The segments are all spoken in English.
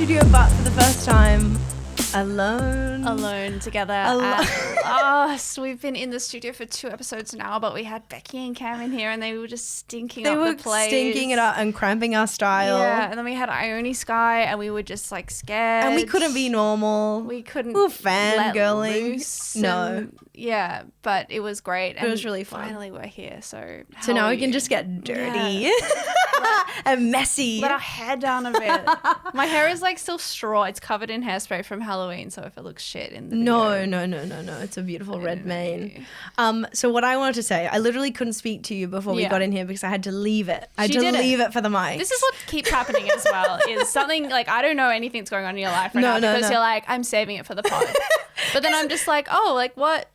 studio, but for the first time, alone together at us. We've been in the studio for 2 episodes now, but we had Becky and Cam in here and they were just stinking up the place. They were stinking it up and cramping our style. Yeah, and then we had Ione Sky and we were just like scared. And we couldn't be normal. We couldn't. We were fangirling. No. Yeah, but it was great. It was really fun. Finally we're here, so now we can just get dirty and messy. Let our hair down a bit. My hair is like still straw. It's covered in hairspray from Halloween, so if it looks shit in the video. No. It's a beautiful red mane. So what I wanted to say, I literally couldn't speak to you before we got in here because I had to leave it. I had to leave it for the mic. This is what keeps happening as well, is something like I don't know anything that's going on in your life right now because you're like, I'm saving it for the pod. But then I'm just like, oh, like what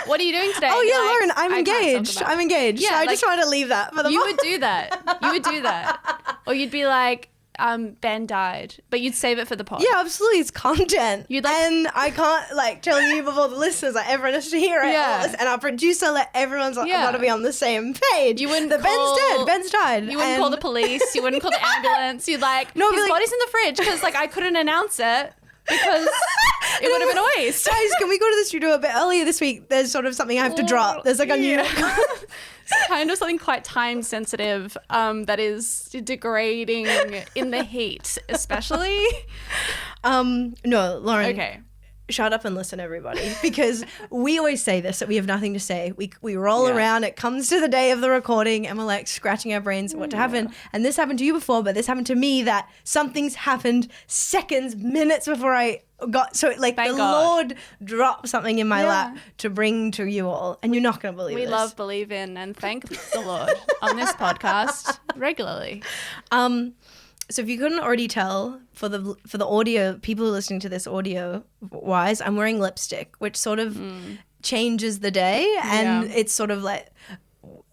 are you doing today? Oh yeah, like, Lauren, I'm engaged. Yeah, so I like, just wanted to leave that for the You would do that. Or you'd be like, Ben died, but you'd save it for the pod. Yeah, absolutely. It's content. And I can't like tell you before the listeners, like everyone has to hear it. Yeah. And our producer let everyone's got to be on the same page. You wouldn't Ben's dead. Ben's died. You wouldn't call the police. You wouldn't call the ambulance. You'd like, his body's in the fridge because like I couldn't announce it. Because it would have been a waste. Guys, can we go to the studio a bit earlier this week? There's sort of something I have to drop. There's like a new... It's kind of something quite time sensitive that is degrading in the heat, especially. No, Lauren. Okay. Shut up and listen, everybody, because we always say this, that we have nothing to say. We roll around, it comes to the day of the recording and we're like scratching our brains what to happen. And this happened to you before, but this happened to me, that something's happened seconds, minutes before I got, so like Thank the God. Lord dropped something in my lap to bring to you all. And you're not going to believe We this. love, believe in, and thank the Lord on this podcast regularly. So if you couldn't already tell, for the audio, people who are listening to this audio wise, I'm wearing lipstick, which sort of changes the day, and it's sort of like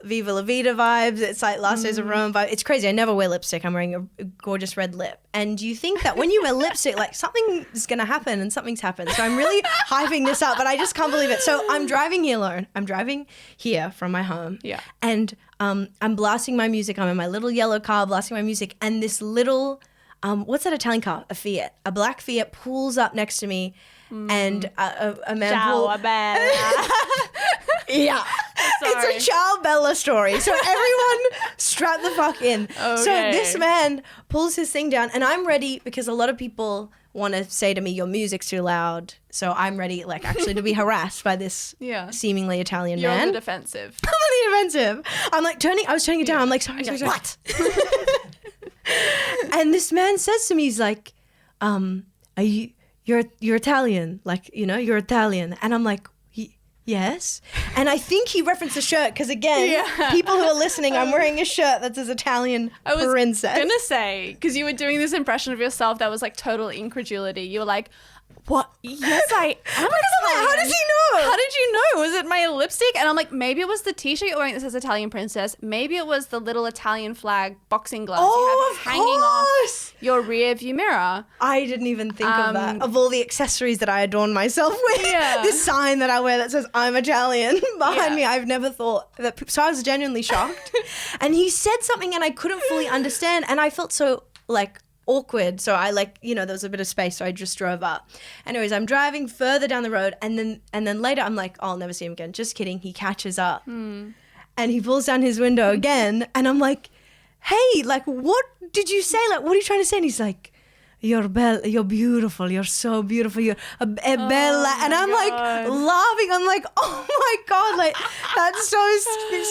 Viva La Vida vibes. It's like Last Days of Rome vibe. It's crazy. I never wear lipstick. I'm wearing a gorgeous red lip. And you think that when you wear lipstick, like something is going to happen, and something's happened. So I'm really hyping this up, but I just can't believe it. So I'm driving here, Lauren. I'm driving here from my home. Yeah. And I'm blasting my music. I'm in my little yellow car blasting my music. And this little, what's that Italian car? A Fiat. A black Fiat pulls up next to me. And a man Ciao, bella. Yeah. Sorry. It's a Ciao Bella story. So everyone strap the fuck in. Okay. So this man pulls his thing down and I'm ready because a lot of people want to say to me, your music's too loud. So I'm ready, like, actually to be harassed by this seemingly Italian You're man. on the defensive. I'm on the defensive. I was turning it down. I'm like, sorry. What? And this man says to me, he's like, are you're Italian, like, you're Italian. And I'm like, yes. And I think he referenced the shirt because, again, people who are listening, I'm wearing a shirt that says Italian princess. I was going to say, because you were doing this impression of yourself that was like total incredulity. You were like, what? Yes, I am Italian. How does he know? How did you know? Was it my lipstick? And I'm like, maybe it was the t-shirt you're wearing that says Italian princess. Maybe it was the little Italian flag boxing gloves you have hanging off your rear view mirror. I didn't even think of that. Of all the accessories that I adorn myself with, this sign that I wear that says I'm Italian behind me, I've never thought that. So I was genuinely shocked. And he said something and I couldn't fully understand. And I felt so like awkward. So I there was a bit of space. So I just drove up. Anyways, I'm driving further down the road. And then later I'm like, oh, I'll never see him again. Just kidding. He catches up. And he pulls down his window again. And I'm like, hey, like, what did you say? Like, what are you trying to say? And he's like, you're beautiful. You're so beautiful. You're a bella. And I'm like laughing. I'm like, oh my God, like, that's so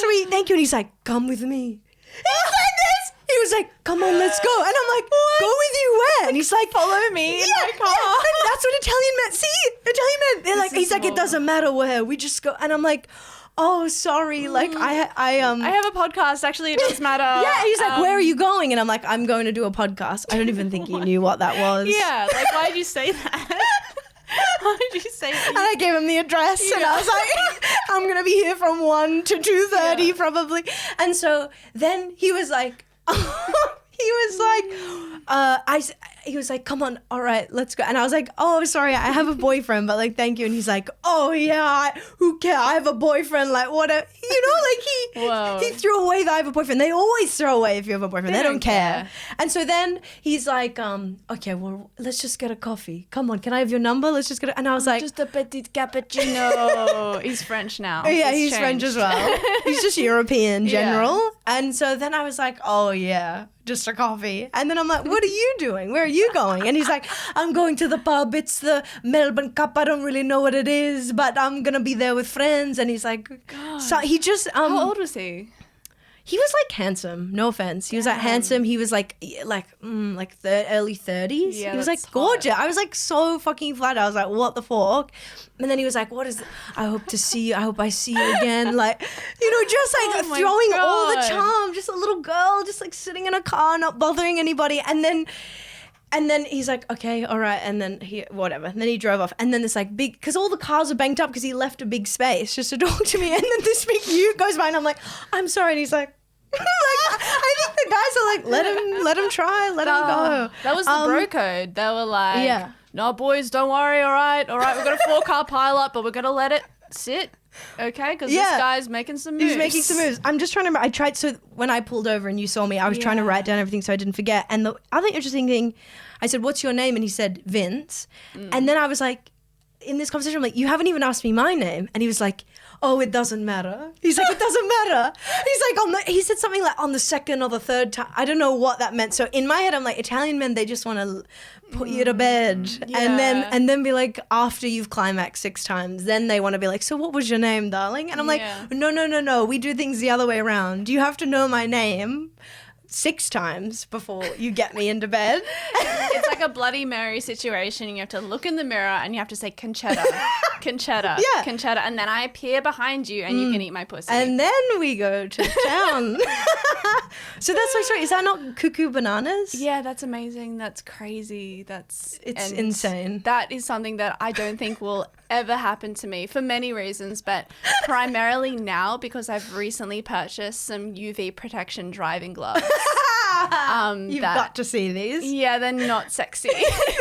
sweet. Thank you. And he's like, come with me. He said this. He was like, come on, let's go. And I'm like, what? Go with you where? And he's like, follow me in my car. Yeah. And that's what Italian men, Italian men. They're like, he's like, it doesn't matter where, we just go. And I'm like, oh, sorry. Like, I have a podcast. Actually, it does matter. Yeah. He's like, where are you going? And I'm like, I'm going to do a podcast. I don't even think he knew what that was. Yeah. Like, why did you say that? Why did you say that? And I gave him the address and I was like, I'm going to be here from 1 to 2:30 probably. And so then he was like, he was like, he was like, come on, all right, let's go. And I was like, oh, sorry, I have a boyfriend, but like, thank you. And he's like, oh yeah, who cares? I have a boyfriend. Like, what a, like he threw away that I have a boyfriend. They always throw away if you have a boyfriend. They don't care. And so then he's like, okay, well, let's just get a coffee. Come on, can I have your number? Let's just get and I was like, just a petit cappuccino. He's French now. Yeah, he's French as well. He's just European general. Yeah. And so then I was like, oh yeah, just a coffee. And then I'm like, what are you doing? Where are you going? And he's like, I'm going to the pub. It's the Melbourne Cup. I don't really know what it is, but I'm going to be there with friends. And he's like, so he just... How old was he? He was like handsome, no offense. He was like handsome. He was like early 30s. Yeah, he was like gorgeous. I was like so fucking flattered. I was like, what the fuck? And then he was like, what is it? I hope to see you. I hope I see you again. Like, just like throwing all the charm. Just a little girl, just like sitting in a car, not bothering anybody. And then he's like, okay, all right. And then whatever. And then he drove off. And then this like big, because all the cars are banked up because he left a big space just to talk to me. And then this big ute goes by and I'm like, I'm sorry. And he's like, I think the guys are like, let him try, let him go. That was the bro code. They were like, no, boys, don't worry. All right. We've got a 4-car pileup, but we're going to let it sit. Okay, because this guy's making some moves. He's making some moves. I'm just trying to remember. I tried, so when I pulled over and you saw me, I was trying to write down everything so I didn't forget. And the other interesting thing, I said, what's your name? And he said, Vince. And then I was like, in this conversation, I'm like, you haven't even asked me my name. And he was like, oh, it doesn't matter. He's like, it doesn't matter. He's like, he said something like on the second or the third time. I don't know what that meant. So in my head, I'm like, Italian men, they just want to put you to bed. Yeah. And then be like, after you've climaxed 6 times, then they want to be like, so what was your name, darling? And I'm like, no. We do things the other way around. You have to know my name 6 times before you get me into bed. It's like a Bloody Mary situation. You have to look in the mirror and you have to say Concetta, Concetta, Concetta, and then I appear behind you and you can eat my pussy. And then we go to town. So that's so sweet. Is that not cuckoo bananas? Yeah, that's amazing. That's crazy. It's insane. That is something that I don't think will ever happen to me for many reasons, but primarily now because I've recently purchased some UV protection driving gloves. You've got to see these. Yeah, they're not sexy.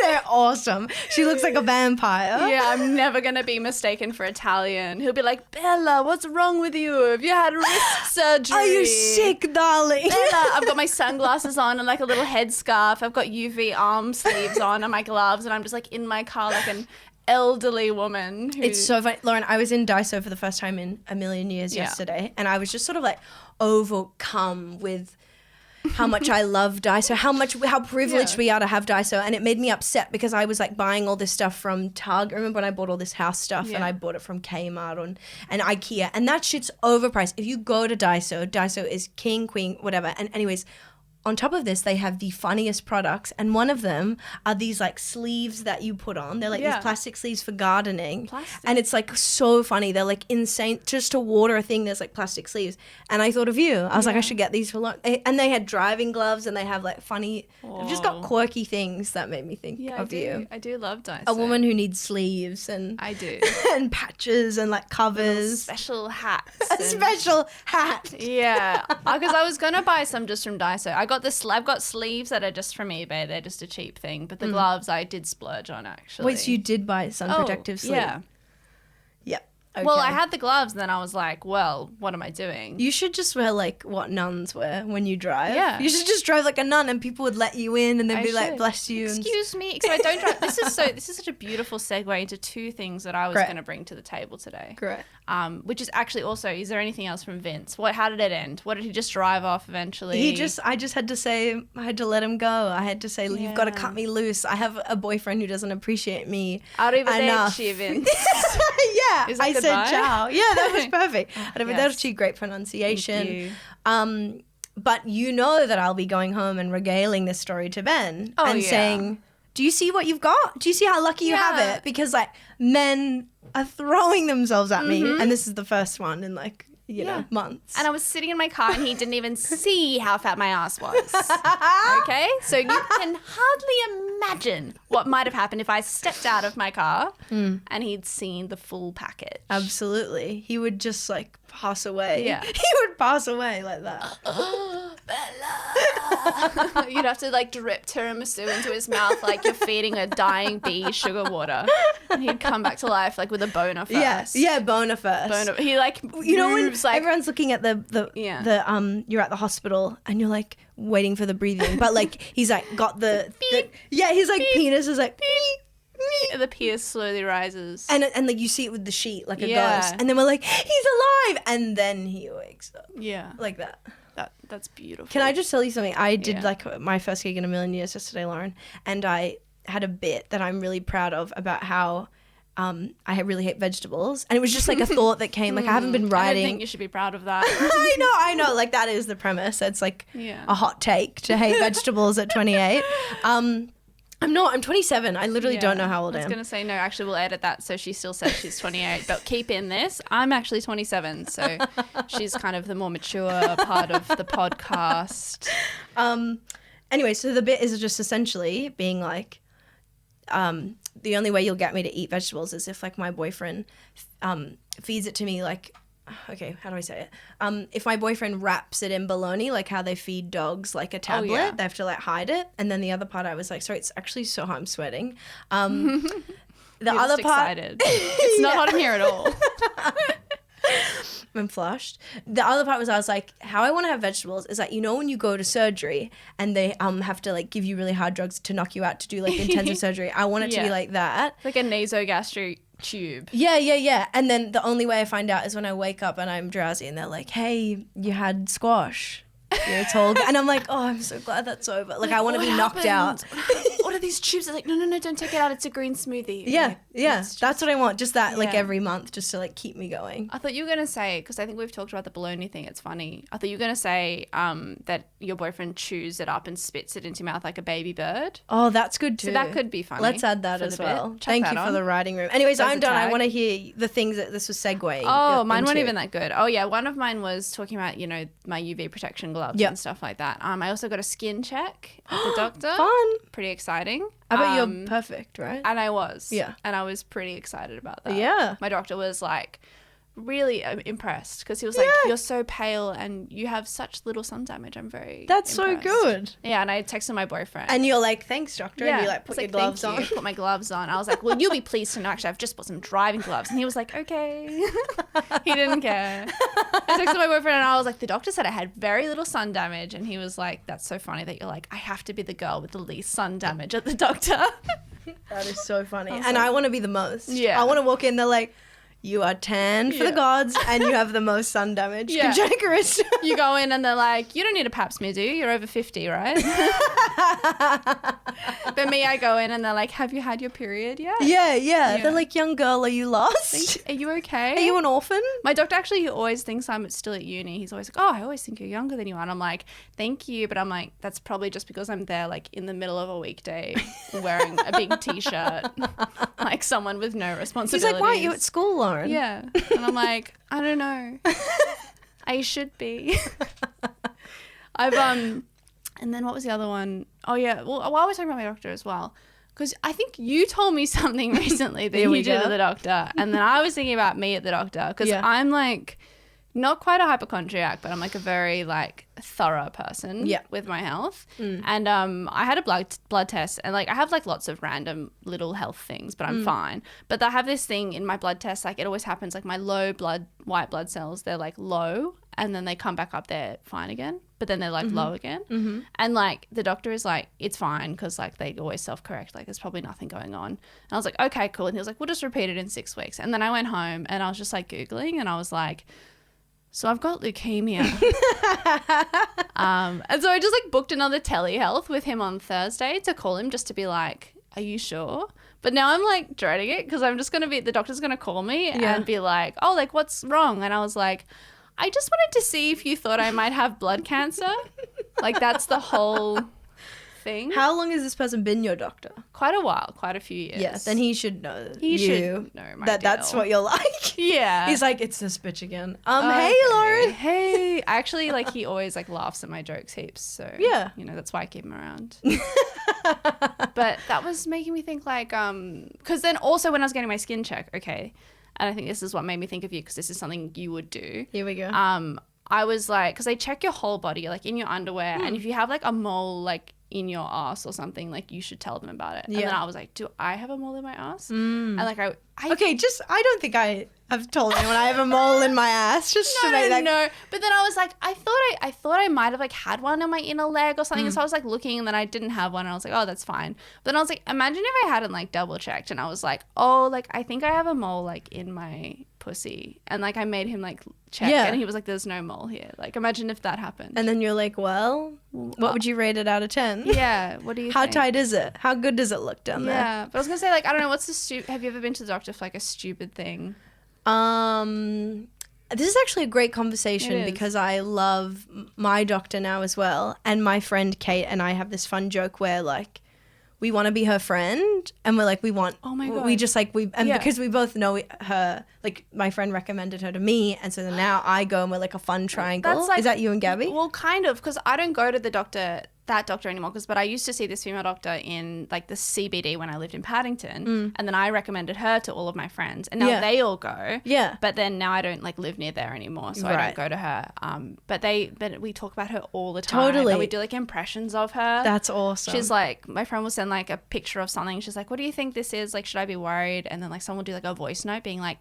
They're awesome. She looks like a vampire. Yeah, I'm never going to be mistaken for Italian. He'll be like, Bella, what's wrong with you? Have you had wrist surgery? Are you sick, darling? Bella, I've got my sunglasses on and like a little headscarf. I've got UV arm sleeves on and my gloves, and I'm just like in my car like an elderly woman. It's so funny. Lauren, I was in Daiso for the first time in a million years yesterday, and I was just sort of like overcome with how much I love Daiso, how privileged we are to have Daiso. And it made me upset because I was like buying all this stuff from Target. Remember when I bought all this house stuff and I bought it from Kmart and IKEA, and that shit's overpriced. If you go to Daiso is king, queen, whatever. And anyways, on top of this, they have the funniest products, and one of them are these like sleeves that you put on. They're like these plastic sleeves for gardening. And it's like so funny. They're like insane. Just to water a thing, there's like plastic sleeves. And I thought of you. I was like, I should get these for long. And they had driving gloves, and they have like funny, they've just got quirky things that made me think of you. I do love Daiso. A woman who needs sleeves and I do. and patches and like covers. Special hats. A special hat. Yeah. Because I was going to buy some just from Daiso. I've got sleeves that are just from eBay. They're just a cheap thing. But the gloves I did splurge on, actually. Wait, so you did buy sun protective sleeve? Yeah. Yep. Okay. Well, I had the gloves, and then I was like, well, what am I doing? You should just wear like what nuns wear when you drive. Yeah. You should just drive like a nun, and people would let you in, and they'd be like, bless you. Excuse me. So I don't drive. This is such a beautiful segue into 2 things that I was going to bring to the table today. Correct. Which is actually also, is there anything else from Vince? How did it end? What did he just drive off eventually? I just had to say, I had to let him go. I had to say, you've got to cut me loose. I have a boyfriend who doesn't appreciate me enough. Vince. Yeah. I said ciao. Yeah, that was perfect. Yes. Great pronunciation. But you know that I'll be going home and regaling this story to Ben and saying, do you see what you've got? Do you see how lucky you have it? Because like men are throwing themselves at me, and this is the first one in like you know, months. And I was sitting in my car and he didn't even see how fat my ass was. Okay? So you can hardly imagine what might have happened if I stepped out of my car and he'd seen the full package. Absolutely. He would just like pass away. Yeah. He would pass away like that. Bella. You'd have to like drip tiramisu into his mouth like you're feeding a dying bee sugar water. And he'd come back to life like with a boner first. Yeah, boner first. He like moves when like everyone's looking at the you're at the hospital and you're like waiting for the breathing, but like he's like got his like penis is like the penis slowly rises. and like you see it with the sheet like a ghost, and then we're like, he's alive, and then he wakes up. Yeah. Like that. That's beautiful. Can I just tell you something? I did like my first gig in a million years yesterday, Lauren, and I had a bit that I'm really proud of about how I really hate vegetables, and it was just like a thought that came. Like I haven't been writing. I don't think you should be proud of that. I know. Like that is the premise. It's like a hot take to hate vegetables at 28. I'm not. I'm 27. I literally don't know how old I am. I was going to say, no, actually we'll edit that so she still says she's 28. But keep in this, I'm actually 27. So she's kind of the more mature part of the podcast. Anyway, so the bit is just essentially being like, the only way you'll get me to eat vegetables is if like my boyfriend feeds it to me like, okay, how do I say it? If my boyfriend wraps it in bologna, like how they feed dogs like a tablet, they have to like hide it. And then the other part I was like, sorry, it's actually so hot, I'm sweating. The You're other just part, excited. It's not hot in here at all. I'm flushed. The other part was I was like, how I want to have vegetables is like, you know, when you go to surgery and they have to like give you really hard drugs to knock you out to do like intensive surgery. I want it to be like that. Like a nasogastric tube. Yeah. And then the only way I find out is when I wake up and I'm drowsy and they're like, hey, you had squash. It's all good. And I'm like, oh, I'm so glad that's over. Like I want to be knocked out. What are these tubes? They're like, no, don't take it out. It's a green smoothie. Yeah. That's what I want. Just that like every month just to like keep me going. I thought you were going to say, because I think we've talked about the bologna thing. It's funny. I thought you were going to say that your boyfriend chews it up and spits it into your mouth like a baby bird. Oh, that's good too. So that could be funny. Let's add that as well. Thank you for the writing room. Anyways, I'm done. I want to hear the things that this was segueing. Oh, mine weren't even that good. Oh yeah, one of mine was talking about, you know, my UV protection gloves and stuff like that. I also got a skin check at the doctor. Fun. Pretty exciting. I bet you're perfect, right? And I was. Yeah. And I was pretty excited about that. Yeah. My doctor was like really impressed because he was like, you're so pale and you have such little sun damage. I'm very That's impressed. so good. Yeah, and I texted my boyfriend. And you're like, thanks, doctor. Yeah. And you like put your gloves on. Put my gloves on. I was like, well, you'll be pleased to know actually I've just bought some driving gloves. And he was like, okay. He didn't care. I texted my boyfriend and I was like, the doctor said I had very little sun damage. And he was like, that's so funny that you're like, I have to be the girl with the least sun damage at the doctor. That is so funny. And I want to be the most. Yeah. I want to walk in, they're like, you are tan for the gods and you have the most sun damage. Yeah. Conjecturous. You go in and they're like, you don't need a pap smear, do you? You're over 50, right? But me, I go in and they're like, have you had your period yet? Yeah. They're like, young girl, are you lost? Are you okay? Are you an orphan? My doctor actually, he always thinks I'm still at uni. He's always like, oh, I always think you're younger than you are. And I'm like, thank you. But I'm like, that's probably just because I'm there like in the middle of a weekday wearing a big T-shirt, like someone with no responsibilities. He's like, why aren't you at school, Lauren? Yeah. And I'm like, I don't know. I should be. And then what was the other one? Oh yeah. Well, while we're talking about my doctor as well, because I think you told me something recently that you did at the doctor, and then I was thinking about me at the doctor because I'm like not quite a hypochondriac, but I'm like a very like thorough person with my health. And I had a blood test, and like I have like lots of random little health things, but I'm fine. But I have this thing in my blood test, like it always happens, like my white blood cells, they're like low, and then they come back up, they're fine again, but then they're like low again. And like the doctor is like, it's fine, because like they always self-correct, like there's probably nothing going on. And I was like, okay, cool. And he was like, we'll just repeat it in 6 weeks. And then I went home and I was just like Googling, and I was like, so I've got leukemia. And so I just like booked another telehealth with him on Thursday to call him just to be like, are you sure? But now I'm like dreading it because I'm just going to the doctor's going to call me and be like, oh, like what's wrong? And I was like, I just wanted to see if you thought I might have blood cancer. Like that's the whole thing. How long has this person been your doctor? Quite a while, quite a few years. Yeah, then he should know should know my that deal. that's what you're like. Yeah. He's like, it's this bitch again. Okay. Hey, Lauren. Hey. Actually, like he always like laughs at my jokes heaps. So yeah, you know, that's why I keep him around. But that was making me think like, because then also when I was getting my skin check, okay, and I think this is what made me think of you because this is something you would do. Here we go. I was like, because they check your whole body, like in your underwear, and if you have like a mole like in your ass or something, like you should tell them about it. And then I was like, do I have a mole in my ass? And like I don't think I have told anyone I have a mole in my ass, just to make that. No, but then I was like, I thought I might have like had one on my inner leg or something. So I was like looking, and then I didn't have one, and I was like, oh, that's fine. But then I was like, imagine if I hadn't like double checked, and I was like, oh, like I think I have a mole like in my pussy, and like I made him like check, and he was like, there's no mole here. Like imagine if that happened. And then you're like, well, what would you rate it out of 10? Yeah, what do you How think? tight is it? How good does it look down there? Yeah, but I was gonna say, like, I don't know, have you ever been to the doctor for like a stupid thing? This is actually a great conversation because I love my doctor now as well, and my friend Kate and I have this fun joke where like we want to be her friend, and we're like, we want, oh my God, we just like, because we both know her, like my friend recommended her to me, and so then now I go and we're like a fun triangle. That's like, is that you and Gabby? Well, kind of, because I don't go to that doctor anymore, but I used to see this female doctor in like the CBD when I lived in Paddington, and then I recommended her to all of my friends, and now they all go. Yeah. But then now I don't like live near there anymore, so I don't go to her. But we talk about her all the time. Totally. And we do like impressions of her. That's awesome. She's like, my friend will send like a picture of something. She's like, what do you think this is? Like, should I be worried? And then like someone will do like a voice note being like,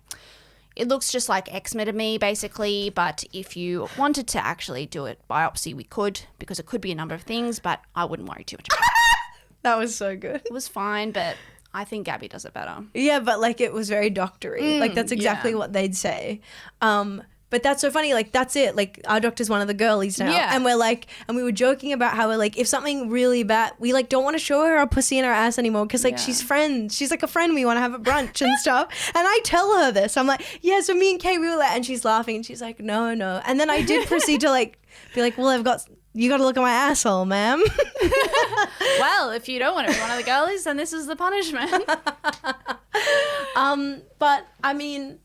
it looks just like eczema to me, basically, but if you wanted to actually do it biopsy, we could, because it could be a number of things, but I wouldn't worry too much about it. That was so good. It was fine, but I think Gabby does it better. Yeah, but like it was very doctory. Like that's exactly what they'd say. But that's so funny. Like that's it. Like our doctor's one of the girlies now. Yeah. And we're like, and we were joking about how we're like, if something really bad, we like don't want to show her our pussy and our ass anymore because like she's friends. She's like a friend we want to have at brunch and stuff. And I tell her this. I'm like, yeah, so me and Kay, we were like, and she's laughing and she's like, no. And then I did proceed to like be like, well, you got to look at my asshole, ma'am. Well, if you don't want to be one of the girlies, then this is the punishment. But I mean,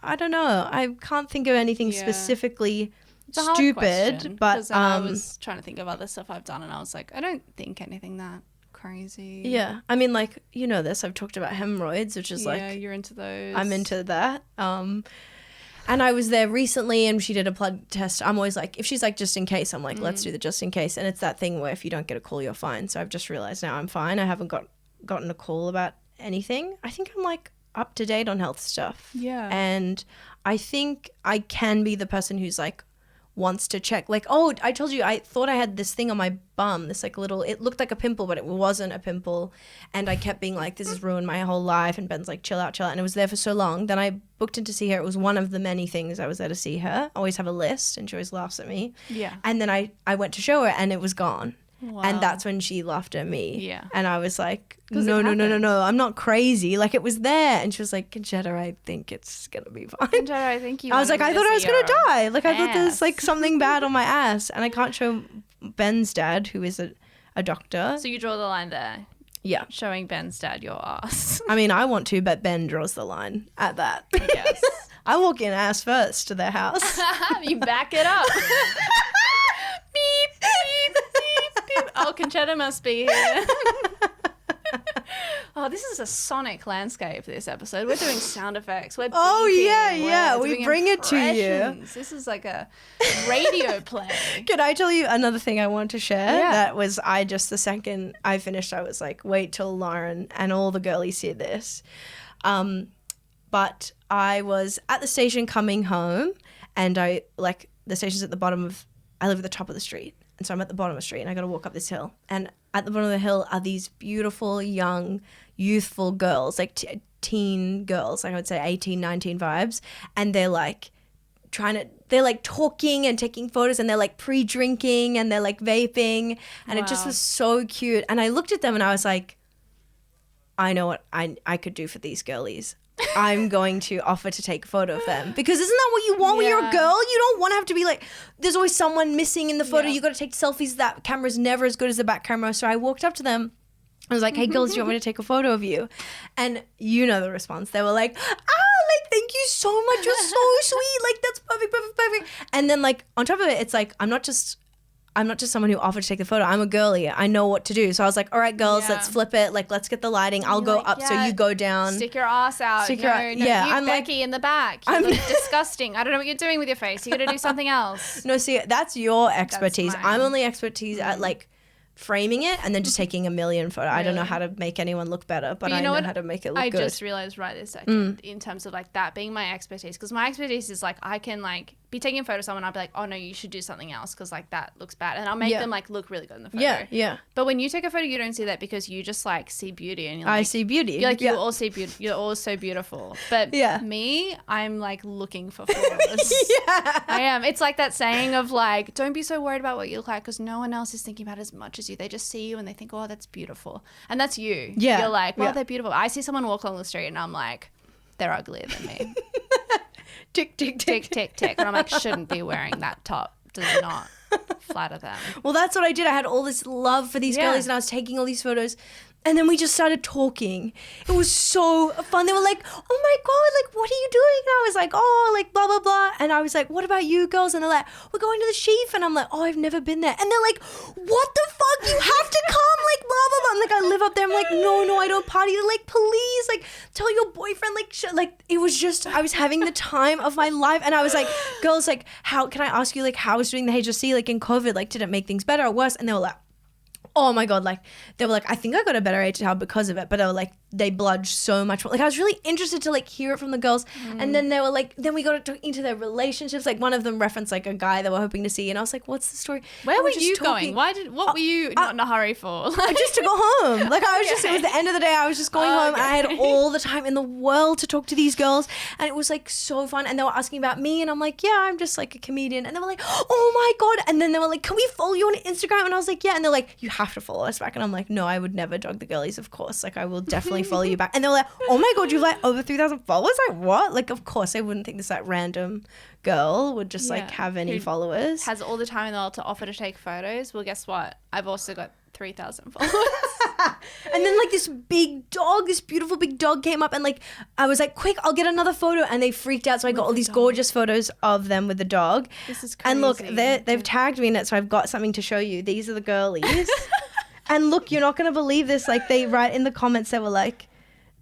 I don't know. I can't think of anything specifically stupid. But I was trying to think of other stuff I've done, and I was like, I don't think anything that crazy. Yeah, I mean, like you know this. I've talked about hemorrhoids, which is like you're into those. I'm into that. And I was there recently, and she did a blood test. I'm always like, if she's like just in case, I'm like, let's do the just in case. And it's that thing where if you don't get a call, you're fine. So I've just realized now I'm fine. I haven't gotten a call about anything. I think I'm like up to date on health stuff. Yeah. And I think I can be the person who's like wants to check like, oh, I told you I thought I had this thing on my bum, this like little, it looked like a pimple, but it wasn't a pimple. And I kept being like, this has ruined my whole life. And Ben's like, chill out. And it was there for so long. Then I booked in to see her. It was one of the many things I was there to see her. I always have a list and she always laughs at me. Yeah. And then I went to show her and it was gone. Wow. And that's when she laughed at me. Yeah. And I was like, no, I'm not crazy. Like it was there. And she was like, Concetta, I think it's going to be fine. Concetta, I think you I was like, I thought I was going to die. Like I thought there's like something bad on my ass. And I can't show Ben's dad, who is a doctor. So you draw the line there. Yeah. Showing Ben's dad your ass. I mean, I want to, but Ben draws the line at that. I guess. I walk in ass first to their house. You back it up. Beep, beep, beep, beep. Oh, Concetta must be here. Oh, this is a sonic landscape, this episode. We're doing sound effects. We're beeping. We bring it to you. This is like a radio play. Can I tell you another thing I want to share? Yeah. That was the second I finished, I was like, wait till Lauren and all the girlies hear this. But I was at the station coming home, and the station's at the bottom of, I live at the top of the street. And so I'm at the bottom of the street and I got to walk up this hill. And at the bottom of the hill are these beautiful, young, youthful girls, like teen girls, like I would say 18, 19 vibes. And they're like they're like talking and taking photos, and they're like pre-drinking and they're like vaping. And It just was so cute. And I looked at them and I was like, I know what I could do for these girlies. I'm going to offer to take a photo of them, because isn't that what you want when you're a girl? You don't want to have to be like, there's always someone missing in the photo. You got to take selfies. That camera's never as good as the back camera. So I walked up to them. I was like, hey girls, do you want me to take a photo of you? And you know the response. They were like, thank you so much. You're so sweet. Like, that's perfect. And then like on top of it, it's like, I'm not just I'm not just someone who offered to take the photo. I'm a girly. I know what to do. So I was like, all right, girls, let's flip it. Like, let's get the lighting. I'll go up so you go down. Stick your ass out. I'm Becky in the back. You look disgusting. I don't know what you're doing with your face. You got to do something else. No, see, that's your expertise. I'm only expertise at like framing it and then just taking a million photos. Really? I don't know how to make anyone look better, but I know how to make it look good. I just realized right this second in terms of like that being my expertise, because my expertise is like I can like be taking a photo of someone, I'll be like, oh no, you should do something else because like that looks bad, and I'll make them like look really good in the photo. Yeah. But when you take a photo, you don't see that because you just like see beauty, and you're like, I see beauty. You're like you all see beauty. You're all so beautiful. But me, I'm like looking for flaws. I am. It's like that saying of like, don't be so worried about what you look like because no one else is thinking about it as much as you. They just see you and they think, oh, that's beautiful, and that's you. Yeah. You're like, well, they're beautiful. I see someone walk along the street and I'm like, they're uglier than me. Tick, tick, tick. Tick, tick, tick. And I'm like, shouldn't be wearing that top. Does not flatter them. Well, that's what I did. I had all this love for these girlies and I was taking all these photos. And then we just started talking. It was so fun. They were like, oh my God, like, what are you doing? And I was like, oh, like, blah, blah, blah. And I was like, what about you girls? And they're like, we're going to the Sheaf. And I'm like, oh, I've never been there. And they're like, what the fuck? You have to come, like, blah, blah, blah. And like, I live up there. I'm like, no, I don't party. They're like, please, like, tell your boyfriend, like, it was just, I was having the time of my life. And I was like, girls, like, how, can I ask you, like, how was doing the HSC, like, in COVID? Like, did it make things better or worse? And they were like, oh my God, like, they were like, I think I got a better HSC because of it, but they were like, they bludged so much more. Like, I was really interested to like hear it from the girls. And then they were like, then we got into their relationships. Like, one of them referenced like a guy they were hoping to see, and I was like, what's the story? Where were you going? What were you not in a hurry for? Just to go home. Like, I was just, it was the end of the day, I was just going home, and I had all the time in the world to talk to these girls, and it was like so fun. And they were asking about me, and I'm like, yeah, I'm just like a comedian. And they were like, oh my God. And then they were like, can we follow you on Instagram? And I was like, yeah. And they're like, you have to follow us back. And I'm like, no, I would never dog the girlies, of course. Like, I will definitely follow you back. And they were like, oh my God, you've like over 3,000 followers? Like, what? Like, of course, I wouldn't think this like random girl would just like have any followers. Has all the time in the world to offer to take photos. Well, guess what? I've also got 3,000 followers. And then like this beautiful big dog came up, and like I was like, quick, I'll get another photo, and they freaked out. So I got all these gorgeous photos of them with the dog. This is crazy. And look, they've tagged me in it, so I've got something to show you. These are the girlies. And look, you're not going to believe this. Like, they write in the comments, they were like,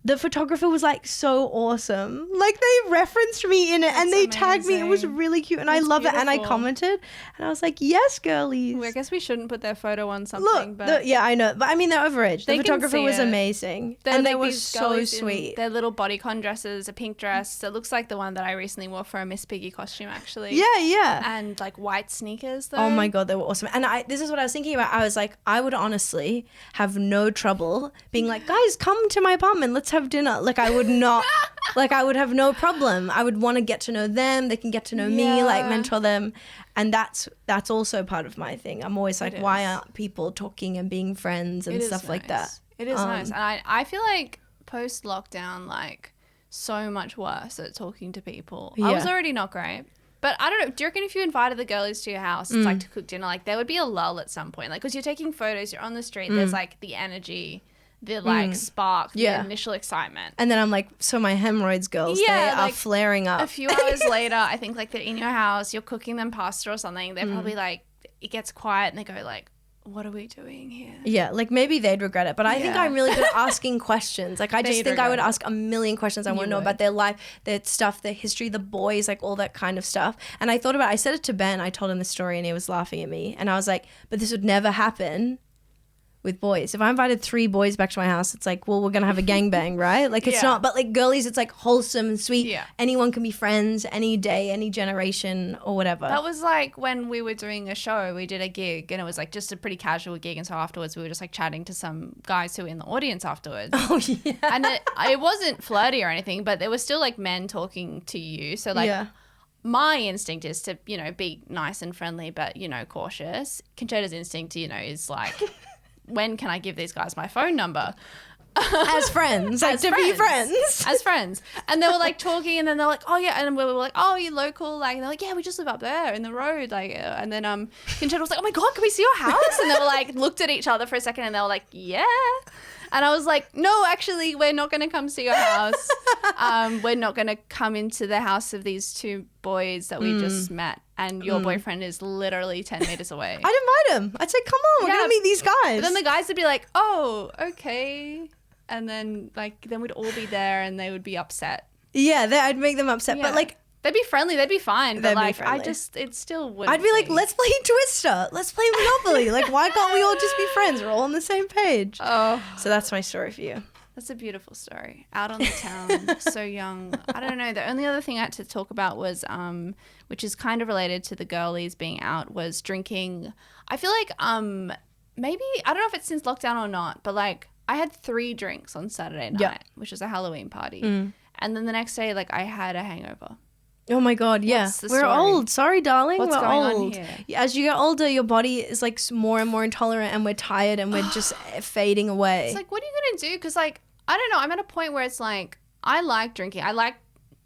the photographer was like so awesome. Like, they referenced me in it. That's and they tagged me. It was really cute, and I love it. And I commented, and I was like, yes, girlies. Well, I guess we shouldn't put their photo on something. But yeah, I know. But I mean, they're overage. The photographer was amazing. And they were so sweet. Their little bodycon dresses, a pink dress. It looks like the one that I recently wore for a Miss Piggy costume, actually. Yeah. And like white sneakers, though. Oh my God, they were awesome. And this is what I was thinking about. I was like, I would honestly have no trouble being like, guys, come to my apartment. Let's have dinner. Like, I would not, like, I would have no problem. I would want to get to know them. They can get to know me, like, mentor them. And that's also part of my thing. I'm always like, why aren't people talking and being friends and stuff like that? It is nice. And I feel like post-lockdown, like, so much worse at talking to people. I was already not great. But I don't know, do you reckon if you invited the girlies to your house, it's like to cook dinner, like, there would be a lull at some point? Like, because you're taking photos, you're on the street, there's, like, the energy, the like spark, the initial excitement. And then I'm like, so my hemorrhoids, girls, they are flaring up. A few hours later, I think like they're in your house, you're cooking them pasta or something, they're probably like, it gets quiet and they go like, what are we doing here? Yeah, like maybe they'd regret it. But I think I'm really good at asking questions. Like, I just think I would ask a million questions. I want to know about their life, their stuff, their history, the boys, like all that kind of stuff. And I thought about it. I said it to Ben. I told him the story and he was laughing at me. And I was like, but this would never happen with boys. If I invited 3 boys back to my house, it's like, well, we're going to have a gangbang, right? Like, it's not. But like girlies, it's like wholesome and sweet. Yeah. Anyone can be friends any day, any generation or whatever. That was like when we were doing a show, we did a gig and it was like just a pretty casual gig. And so afterwards we were just like chatting to some guys who were in the audience afterwards. Oh, yeah. And it wasn't flirty or anything, but there was still like men talking to you. So like my instinct is to, you know, be nice and friendly, but, you know, cautious. Concetta's instinct, you know, is like... when can I give these guys my phone number? As friends. Like, to be friends. As friends. And they were like talking and then they're like, oh yeah. And we were like, oh, you local? Like, and they're like, yeah, we just live up there in the road. Like, and then Concetta was like, oh my God, can we see your house? And they were like, looked at each other for a second and they were like, yeah. And I was like, no, actually, we're not going to come to your house. We're not going to come into the house of these two boys that we just met. And your boyfriend is literally 10 meters away. I'd invite him. I'd say, come on, we're going to meet these guys. But then the guys would be like, oh, okay. And then then we'd all be there and they would be upset. Yeah, I'd make them upset. Yeah. But like, they'd be friendly. They'd be fine. But like, it still wouldn't. I'd be like, let's play Twister. Let's play Monopoly. Like, why can't we all just be friends? We're all on the same page. Oh. So that's my story for you. That's a beautiful story. Out on the town, so young. I don't know. The only other thing I had to talk about was, which is kind of related to the girlies being out, was drinking. I feel like maybe, I don't know if it's since lockdown or not, but like I had 3 drinks on Saturday night, which was a Halloween party. And then the next day, like I had a hangover. Oh my God, yeah. We're old. Sorry, darling. What's we're going old. on here? As you get older, your body is like more and more intolerant and we're tired and we're just fading away. It's like, what are you going to do? Because like, I don't know. I'm at a point where it's like, I like drinking. I like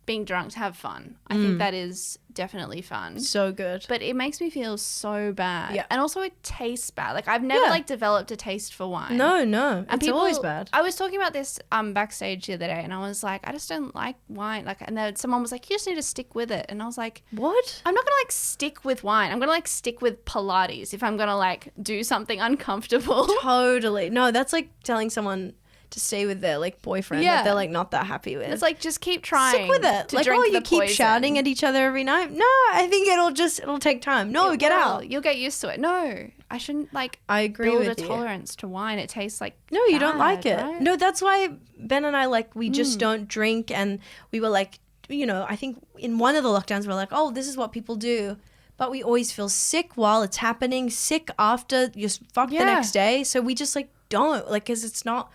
being drunk to have fun. I think that is definitely fun. So good. But it makes me feel so bad. Yeah. And also it tastes bad. Like I've never like developed a taste for wine. No. And it's always bad. I was talking about this backstage the other day and I was like, I just don't like wine. Like, and then someone was like, you just need to stick with it. And I was like, what? I'm not going to like stick with wine. I'm going to like stick with Pilates if I'm going to like do something uncomfortable. Totally. No, that's like telling someone to stay with their like boyfriend that they're like not that happy with. It's like, just keep trying. Stick with it. Like, you keep shouting at each other every night. No, I think it'll take time. No, get out. You'll get used to it. No, I shouldn't like I agree build with a tolerance to wine. It tastes like no, you don't like it. Right? No, that's why Ben and I like we just don't drink, and we were like, you know, I think in one of the lockdowns we're like, oh, this is what people do. But we always feel sick while it's happening, sick after, you're fucked the next day. So we just like don't, like, because it's not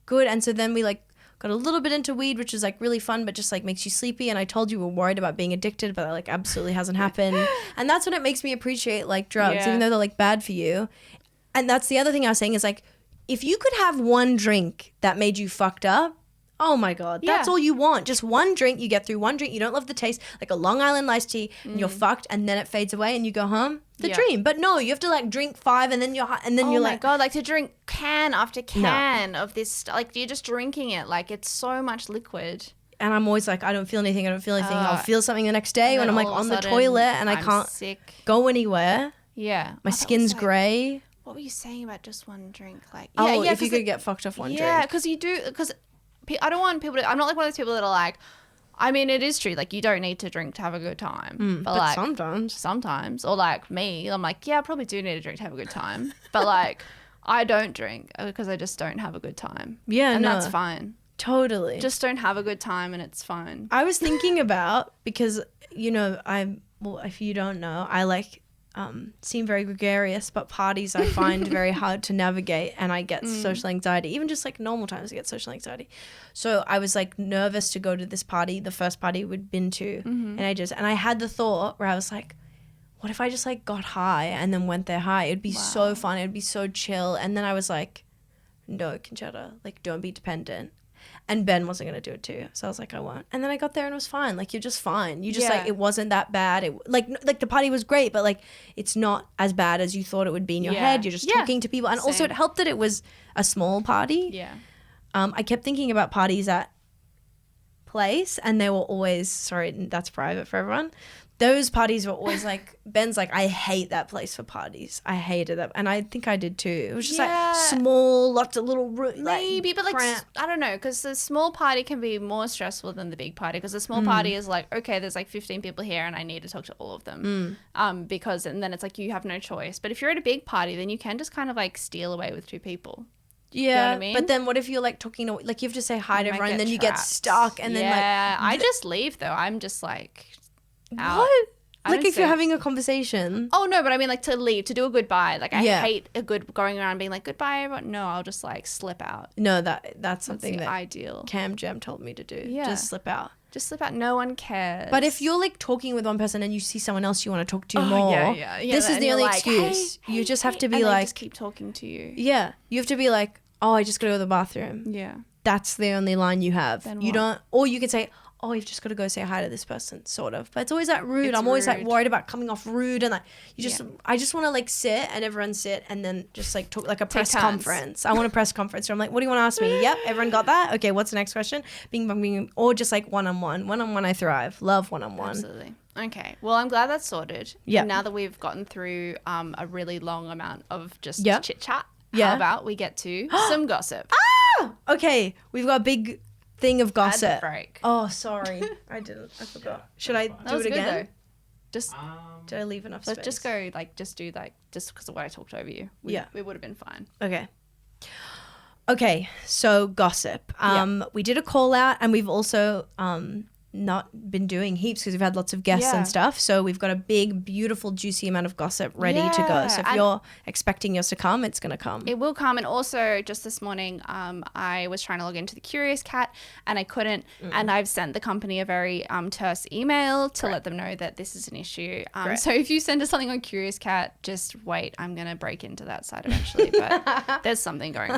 good. And so then we like got a little bit into weed, which is like really fun, but just like makes you sleepy. And I told you we're worried about being addicted, but that like absolutely hasn't happened. And that's what it makes me appreciate like drugs, even though they're like bad for you. And that's the other thing I was saying is like, if you could have one drink that made you fucked up, oh my God, that's all you want. Just one drink, you get through one drink, you don't love the taste, like a Long Island iced tea, and you're fucked, and then it fades away and you go home. The dream. But no, you have to like drink 5 and then you're like, oh my God, like to drink can after can of this, like you're just drinking it, like it's so much liquid. And I'm always like, I don't feel anything. I'll feel something the next day when I'm like on the toilet and I can't go anywhere. Yeah. My skin's grey. What were you saying about just one drink? Like, if you could get fucked off one drink. Yeah, because I don't want people to, I'm not like one of those people that are like, I mean, it is true. Like, you don't need to drink to have a good time. But like, sometimes. Or like me, I'm like, yeah, I probably do need to drink to have a good time. But like, I don't drink because I just don't have a good time. Yeah, and that's fine. Totally. Just don't have a good time and it's fine. I was thinking about, because, you know, if you don't know, I like seem very gregarious, but parties I find very hard to navigate, and I get social anxiety. Even just like normal times I get social anxiety. So I was like nervous to go to this party, the first party we'd been to, and I had the thought where I was like, what if I just like got high and then went there high? It'd be so fun. It'd be so chill. And then I was like, no, Concetta, like don't be dependent. And Ben wasn't going to do it too. So I was like, I won't. And then I got there and it was fine. Like, you're just fine. You just like, it wasn't that bad. It like the party was great, but like, it's not as bad as you thought it would be in your head. You're just talking to people. And also it helped that it was a small party. Yeah. I kept thinking about parties at place, and they were always, sorry, that's private for everyone. Those parties were always like, Ben's like, I hate that place for parties. I hated that. And I think I did too. It was just like small, lots of little maybe, but like, I don't know, because the small party can be more stressful than the big party, because the small party is like, okay, there's like 15 people here and I need to talk to all of them. And then it's like you have no choice. But if you're at a big party, then you can just kind of like steal away with 2 people. Yeah, you know what I mean? But then what if you're like talking to, like you have to say hi to everyone and then you get stuck and then like. I just leave though. I'm just like. Out. What? Like if you're having a conversation. Oh no, but I mean like to leave, to do a goodbye. Like I hate going around being like goodbye everyone. No, I'll just like slip out. No, that's something that ideal. Cam Jam told me to do. Yeah. Just slip out. Just slip out. No one cares. But if you're like talking with one person and you see someone else you want to talk to more, this is the only excuse. You just have to be like, just keep talking to you. Yeah, you have to be like, oh, I just gotta go to the bathroom. Yeah. That's the only line you have. Then you don't, or you could say, oh, you've just got to go say hi to this person, sort of. But it's always like rude. It's I'm always like rude. worried about coming off rude, and like I just want to like sit and everyone sit and then just like talk like a press turns. conference. I want a press conference. So I'm like, what do you want to ask me? Yep, everyone got that. Okay, what's the next question? Bing bong bing, or just like one-on-one. I thrive. Love one-on-one. Absolutely. Okay. Well, I'm glad that's sorted. Yeah. Now that we've gotten through a really long amount of just Yeah. chit chat, Yeah. how about we get to some gossip? Okay, we've got a big thing of gossip. Ad break. Oh, sorry, I forgot. Should I That do was it good, again? though. Just Did I leave enough space? let's just go just do just because of what I talked over you. Yeah. We would have been fine. Okay, so gossip. We did a call out, and we've also not been doing heaps because we've had lots of guests Yeah. and stuff. So we've got a big, beautiful, juicy amount of gossip ready to go. So if and- you're expecting yours to come, it's going to come. It will come. And also, just this morning, I was trying to log into the Curious Cat and I couldn't. And I've sent the company a very terse email to let them know that this is an issue. So if you send us something on Curious Cat, just wait. I'm going to break into that site eventually. But there's something going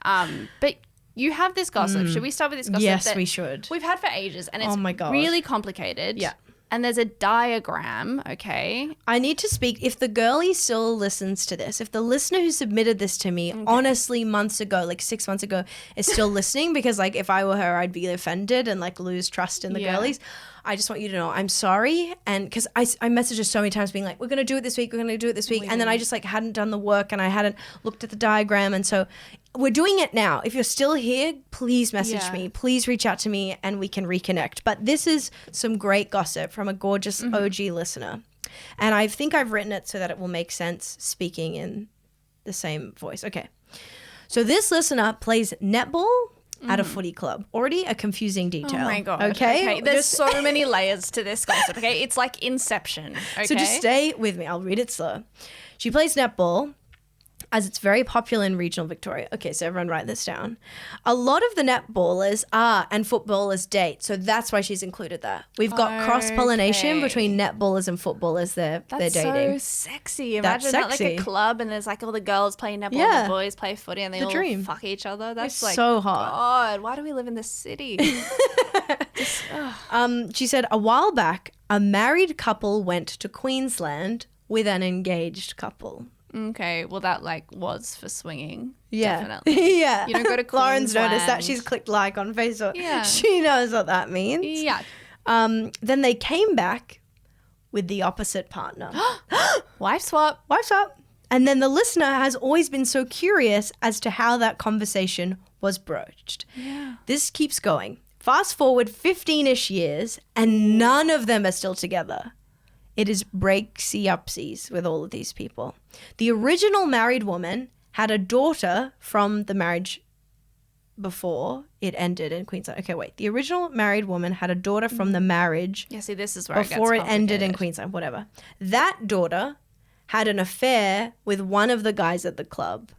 on. But you have this gossip. Should we start with this gossip? Yes, that we should. We've had for ages and it's Oh my gosh. really complicated. Yeah. And there's a diagram, okay? I need to speak. If the girlie still listens to this, if the listener who submitted this to me, honestly, months ago, like 6 months ago, is still listening, because like if I were her, I'd be offended and like lose trust in the Yeah. girlies. I just want you to know I'm sorry. And because I messaged her so many times being like, we're going to do it this week. We're going to do it this week. And then I just like hadn't done the work and I hadn't looked at the diagram. And so we're doing it now. If you're still here, please message me. Please reach out to me and we can reconnect. But this is some great gossip from a gorgeous OG listener. And I think I've written it so that it will make sense speaking in the same voice. Okay. So this listener plays netball at a footy club. Already a confusing detail. Oh my God. Okay. There's so many layers to this gossip. Okay. It's like Inception. Okay. So just stay with me. I'll read it slow. She plays netball, as it's very popular in regional Victoria. Okay, so everyone write this down. A lot of the netballers are and footballers date, so that's why she's included that. We've got cross-pollination Okay. between netballers and footballers. They're That's dating. so sexy. That's Imagine that like sexy. a club and there's like all the girls playing netball Yeah. and the boys play footy and they The all dream. fuck each other. That's It's like so hot. God, why do we live in this city? She said a while back, a married couple went to Queensland with an engaged couple. Okay, well that like was for swinging. Yeah. Definitely. Yeah. You don't go to Lauren's noticed that. Queensland. She's clicked like on Facebook. Yeah. She knows what that means. Yeah. Then they came back with the opposite partner. Wife swap. Wife's up. And then the listener has always been so curious as to how that conversation was broached. Yeah. This keeps going. Fast forward 15-ish years and none of them are still together. It is breaksy-upsies with all of these people. The original married woman had a daughter from the marriage before it ended in Queensland. Okay, wait. The original married woman had a daughter from the marriage Yeah, see this is where before it it gets ended in complicated. Queensland, whatever. That daughter had an affair with one of the guys at the club.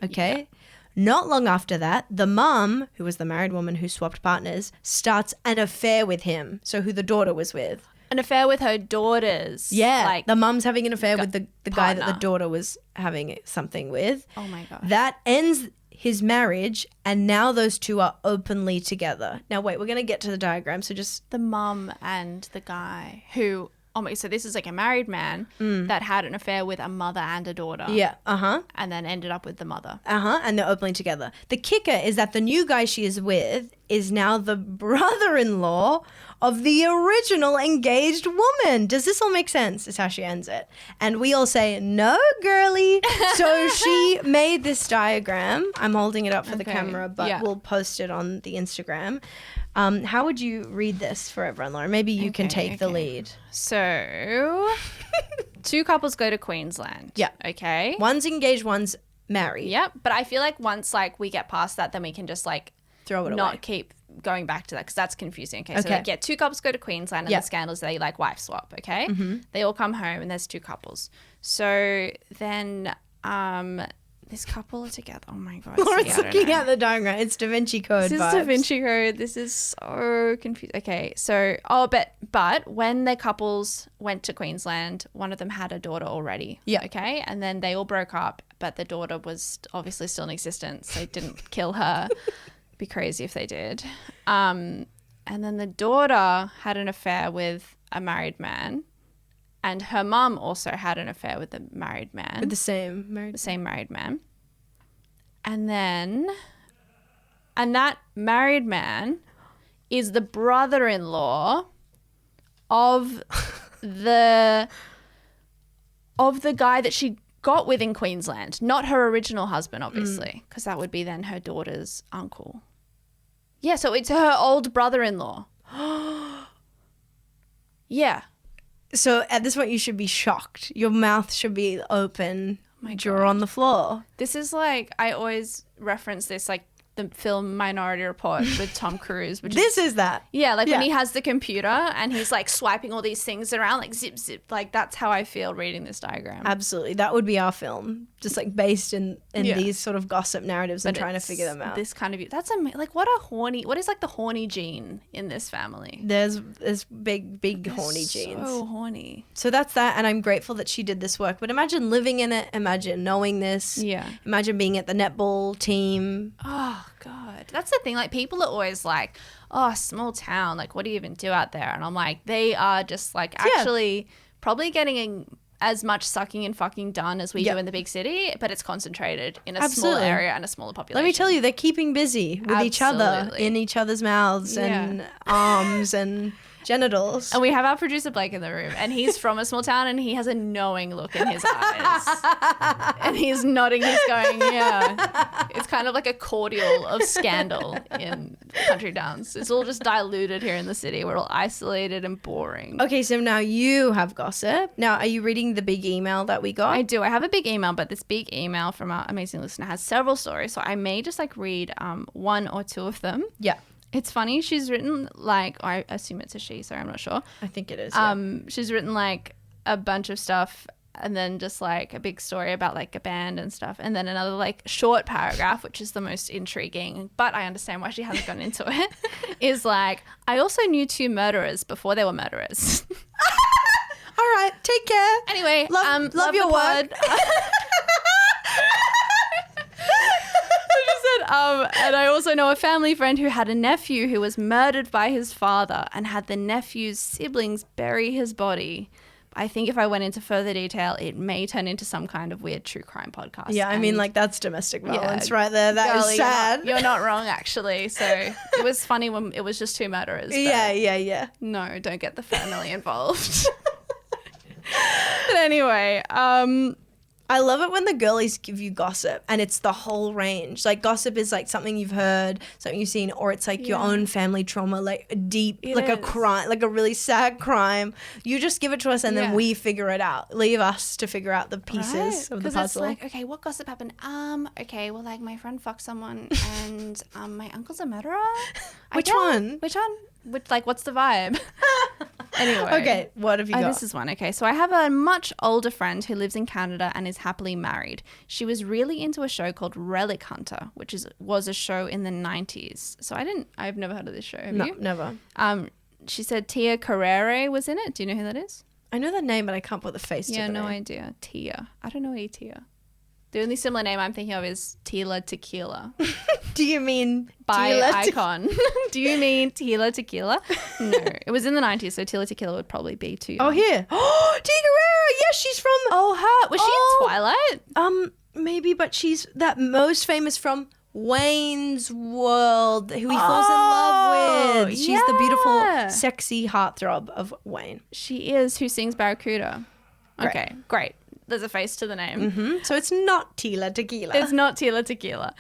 Okay? Not long after that, the mum, who was the married woman who swapped partners, starts an affair with him. So who the daughter was with. An affair with her daughters. Yeah. Like the mum's having an affair with the guy that the partner. daughter was having something with. oh my God. That ends his marriage, and now those two are openly together. Now, wait, we're going to get to the diagram, so just... The mum and the guy who so this is like a married man that had an affair with a mother and a daughter. Yeah, uh-huh. And then ended up with the mother. And they're openly together. The kicker is that the new guy she is with is now the brother-in-law of the original engaged woman. Does this all make sense? Is how she ends it. And we all say, no, girly. So she made this diagram. I'm holding it up for the Okay. camera, but Yeah. we'll post it on the Instagram. How would you read this for everyone, Lauren? Maybe you can take the lead. So, two couples go to Queensland. Yeah. Okay. One's engaged, one's married. Yep. But I feel like once like we get past that, then we can just like Throw it not away. keep going back to that because that's confusing. Okay. So Okay. like, yeah, two couples go to Queensland and Yeah. the scandals they like wife swap. Okay. They all come home and there's two couples. So then this couple are together. Oh my God. Lauren's see, I don't looking know. at the diagram. It's Da Vinci Code This is vibes. Da Vinci Code. This is so confusing. Okay, so but when their couples went to Queensland, one of them had a daughter already. Yeah. Okay, and then they all broke up, but the daughter was obviously still in existence. They didn't kill her. Be crazy if they did. And then the daughter had an affair with a married man. And her mum also had an affair with a married man. With the same married man. And that married man is the brother-in-law of the guy that she got with in Queensland. Not her original husband, obviously, because that would be then her daughter's uncle. Yeah, so it's her old brother-in-law. Yeah. So at this point, you should be shocked. Your mouth should be open, jaw on the floor. This is like, I always reference this, like the film Minority Report with Tom Cruise. This is that. Yeah, like when he has the computer and he's like swiping all these things around, like zip, zip. Like that's how I feel reading this diagram. Absolutely. That would be our film. Just like based in these sort of gossip narratives and trying to figure them out. This kind of, that's like what is like the horny gene in this family? There's big horny genes. So horny. So that's that. And I'm grateful that she did this work. But imagine living in it. Imagine knowing this. Yeah. Imagine being at the netball team. Oh, God. That's the thing. Like, people are always like, oh, small town. Like, what do you even do out there? And I'm like, they are just like actually probably getting as much sucking and fucking done as we do in the big city, but it's concentrated in a small area and a smaller population. Let me tell you, they're keeping busy with each other, in each other's mouths and arms and genitals. And we have our producer Blake in the room, and he's from a small town, and he has a knowing look in his eyes. And he's nodding, he's going, yeah. It's kind of like a cordial of scandal in country towns. It's all just diluted here in the city. We're all isolated and boring. Okay, so now you have gossip. Now, are you reading the big email that we got? I do. I have a big email, but this big email from our amazing listener has several stories, so I may just like read one or two of them. Yeah. It's funny. She's written like, I assume it's a she, so I'm not sure. I think it is. She's written like a bunch of stuff, and then just like a big story about like a band and stuff, and then another like short paragraph, which is the most intriguing, but I understand why she hasn't gone into it, is like, I also knew 2 murderers before they were murderers. All right. Take care. Anyway, love your word. And I also know a family friend who had a nephew who was murdered by his father and had the nephew's siblings bury his body. I think if I went into further detail, it may turn into some kind of weird true crime podcast. Yeah, I mean, like, that's domestic violence right there. That is sad. You're not wrong, actually. So it was funny when it was just 2 murderers. Yeah. No, don't get the family involved. But anyway, I love it when the girlies give you gossip and it's the whole range. Like, gossip is like something you've heard, something you've seen, or it's like your own family trauma, like a deep, a crime, like a really sad crime. You just give it to us and then we figure it out. Leave us to figure out the pieces of the puzzle. It's like, okay, what gossip happened? Okay, well, like my friend fucked someone and my uncle's a murderer. Which one? Like, what's the vibe? Anyway. Okay, what have you got? This is one. Okay, so I have a much older friend who lives in Canada and is happily married. She was really into a show called Relic Hunter, which was a show in the 90s. So I've never heard of this show. Have you? Never. She said Tia Carrere was in it. Do you know who that is? I know the name, but I can't put the face to the name. Yeah, no idea. Tia. I don't know a Tia. The only similar name I'm thinking of is Tila Tequila. Do you mean by Icon? Do you mean Tila Tequila? No, it was in the 90s, so Tila Tequila would probably be too young. Oh, here. Oh, Tia Guerrero. Yes, she's from. Oh, her. Was she in Twilight? Maybe, but she's that most famous from Wayne's World, who he falls in love with. She's the beautiful, sexy heartthrob of Wayne. She is, who sings Barracuda. Okay, great. There's a face to the name. Mm-hmm. So it's not Tila Tequila. It's not Tila Tequila.